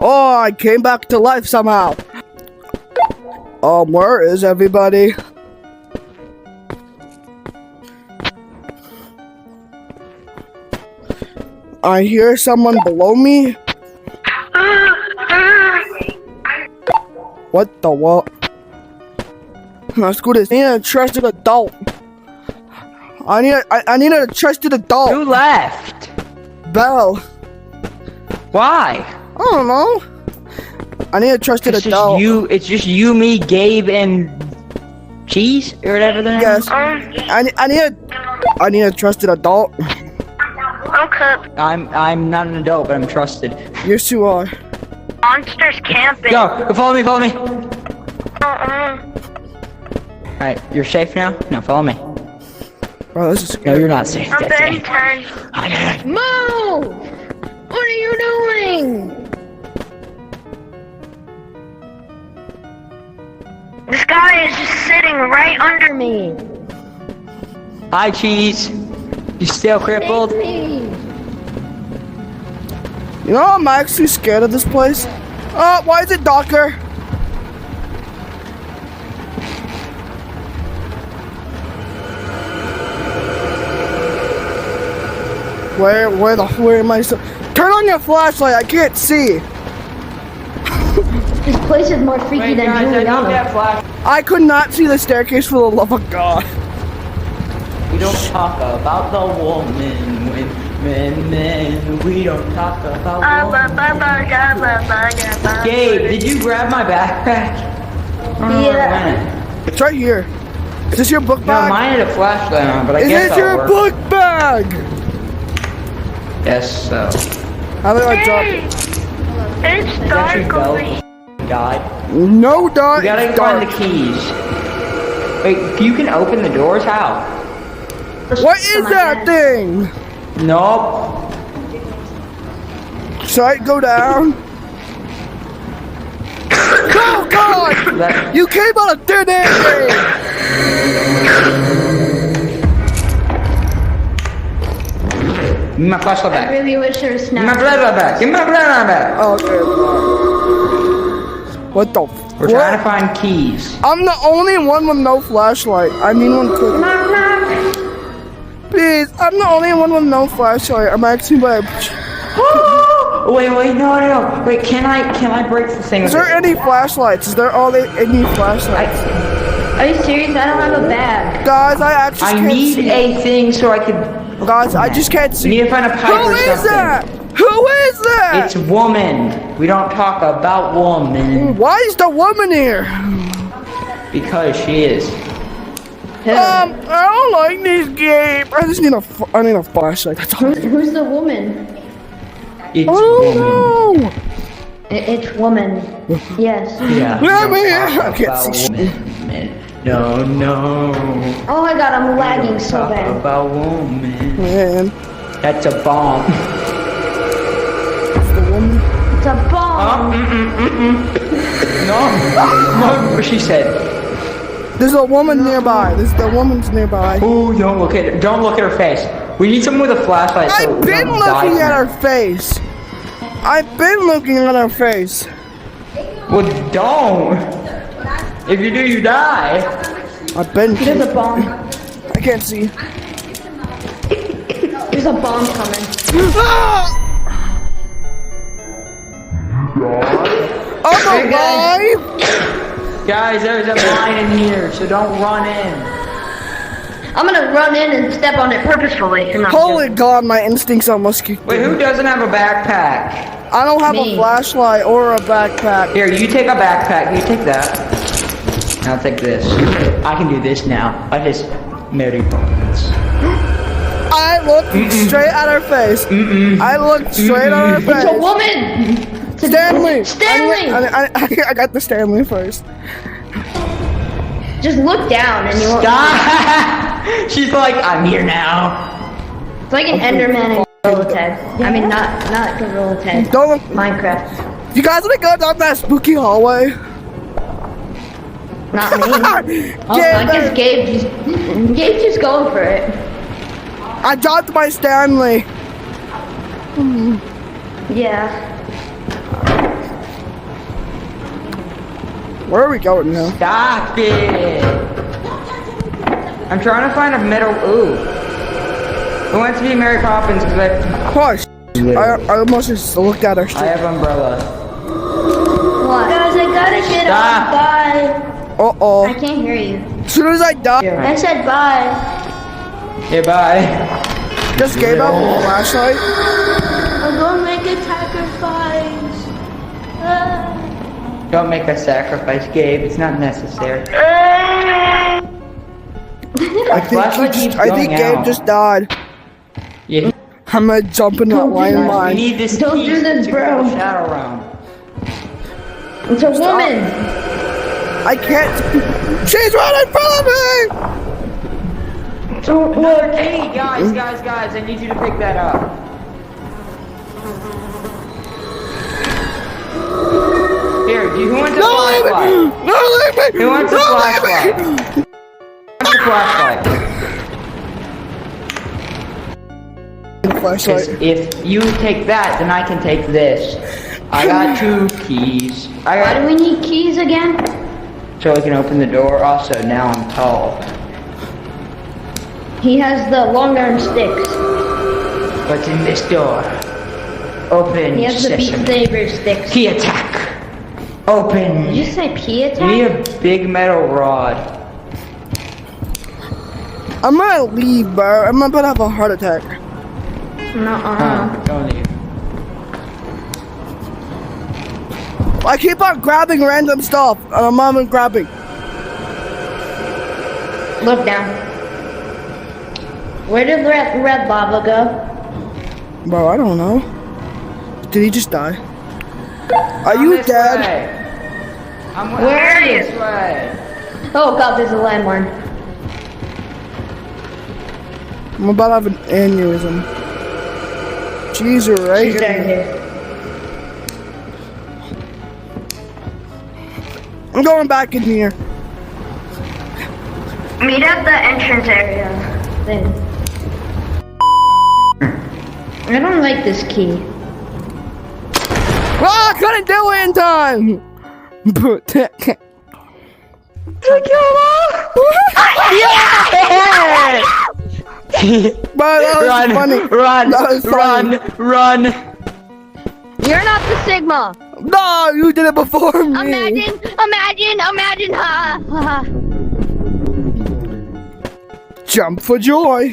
Oh, I came back to life somehow. Where is everybody? I hear someone below me. What the what? Let's go this. I need a trusted adult. I need a trusted adult. Who left? Belle. Why? I don't know. I need a trusted adult. It's just you, me, Gabe, and Cheese or whatever the name. Yes. I need a trusted adult. Okay. I'm not an adult, but I'm trusted. Yes, you are. Monsters camping. Go, follow me, follow me. Alright, you're safe now? No, follow me. Bro, this is No, scary. you're not safe. I'm very tired. Mo! What are you doing? This guy is just sitting right under me. Hi, Cheese. You still crippled? Me. You know, I'm actually scared of this place. Why is it darker? Where am I? Turn on your flashlight. I can't see. This place is more freaky than Juliana. I could not see the staircase for the love of God. We don't talk about the woman when we don't talk about woman. Gabe, did you grab my backpack? I don't know where it went. It's right here. Is this your book No, bag? mine had a flashlight on, but I Is guess this that'll your work. book bag? Yes, so. How do I drop it? It's Actually, dark over here. Belle died. No, dark. We gotta find the keys. Wait, you can open the doors? How? What is that thing? Nope. Should I go down? Oh God! That- You came out of thin air! Give me my flashlight I back. really wish there was Give me my snap. flashlight back. Give me my flashlight back. Okay. What the? We're trying to find keys. I'm the only one with no flashlight. I mean, one could. Please, I'm the only one with no flashlight. I'm actually by. Wait, no. Wait, can I break the thing? Is there any flashlights? Is there any flashlights? Are you serious? I don't have a bag. Guys, I actually I can't need see. a thing so I could. Guys, I just can't We see. need to find a pipe Who or is something. that? Who is that? It's woman. We don't talk about woman Why is the woman here? because she is. I don't like this game. I just need I need a flashlight. That's all. Who's the woman? It's Oh woman. no! It's woman. Yes. Yeah. Let we me don't in. talk I can't about see shit. woman. No. Oh my god, I'm lagging so Talk bad. about woman. Man, That's a bomb. it's the woman. It's a bomb. No, what she said. There's a woman nearby. The woman's nearby. Ooh, don't look at her. Don't look at her face. We need someone with a flashlight. So I've we been don't die looking from at it. her face. I've been looking at her face. Well, don't. If you do, you die. I've been. There's a bomb. I can't see. There's a bomb coming. I'm alive. Guys, there's a mine in here, so don't run in. I'm gonna run in and step on it purposefully. Holy God, my instincts almost kicked Wait, in. who doesn't have a backpack? I don't have a Me. flashlight or a backpack. Here, you take a backpack. You take that. I'll take this. I can do this now. I just Mary Poppins. I looked straight at her face. I looked straight at her It's a face. woman. Stanley. Stanley. I got the Stanley first. Just look down and you won't. Stop! She's like, I'm here now. It's like an Enderman in Gorilla Tag. I mean, not Gorilla Tag. Don't look. Minecraft. You guys want to go down that spooky hallway? Not me. Oh, I guess Gabe just going for it. I dropped my Stanley. Yeah. Where are we going now? Stop it! I'm trying to find a metal. Ooh. Who wants to be Mary Poppins? Of course. I almost just looked at her. I have umbrella. What? Guys, I gotta get Stop. up. Bye. Uh-oh. I can't hear you. As soon as I die, I said bye. Yeah, bye. just gave up a flashlight. I'm gonna make a sacrifice. Don't make a sacrifice, Gabe. It's not necessary. I think Gabe just died. Yeah. I'm gonna jump in that line of We mine. need this. Don't key do this, to bro. go Shadow Realm. It's a woman. I can't. She's right in front of me! Don't Another look. key, guys! I need you to pick that up. Here, who wants a flashlight? No, leave me! Who wants a No, leave flashlight? me! Who wants a flashlight? Flashlight. If you take that, then I can take this. I got 2 keys. Why do we need keys again? So we can open the door. Also, now I'm tall. He has the long arm sticks. What's in this door? Open He has the Beat sesame. Saber sticks. Key attack. Open. Did you say P You need attack? a big metal rod. I'm gonna leave, bro. I'm about to have a heart attack. Nuh-uh. Don't leave. I keep on grabbing random stuff, and I'm not even grabbing. Look down. Where did red lava go? Bro, I don't know. Did he just die? Are I'm you this dead? way. Where are you? This way. Oh god, there's a landmine. I'm about to have an aneurysm. Jeez, you're right. She's down here. I'm going back in here. Meet at the entrance area. Thing. I don't like this key. Ah, I couldn't do it in time. But that was Run, funny. run, That was funny. run. You're not the Sigma. No, you did it before me. Imagine, ha, ha, ha. Jump for joy.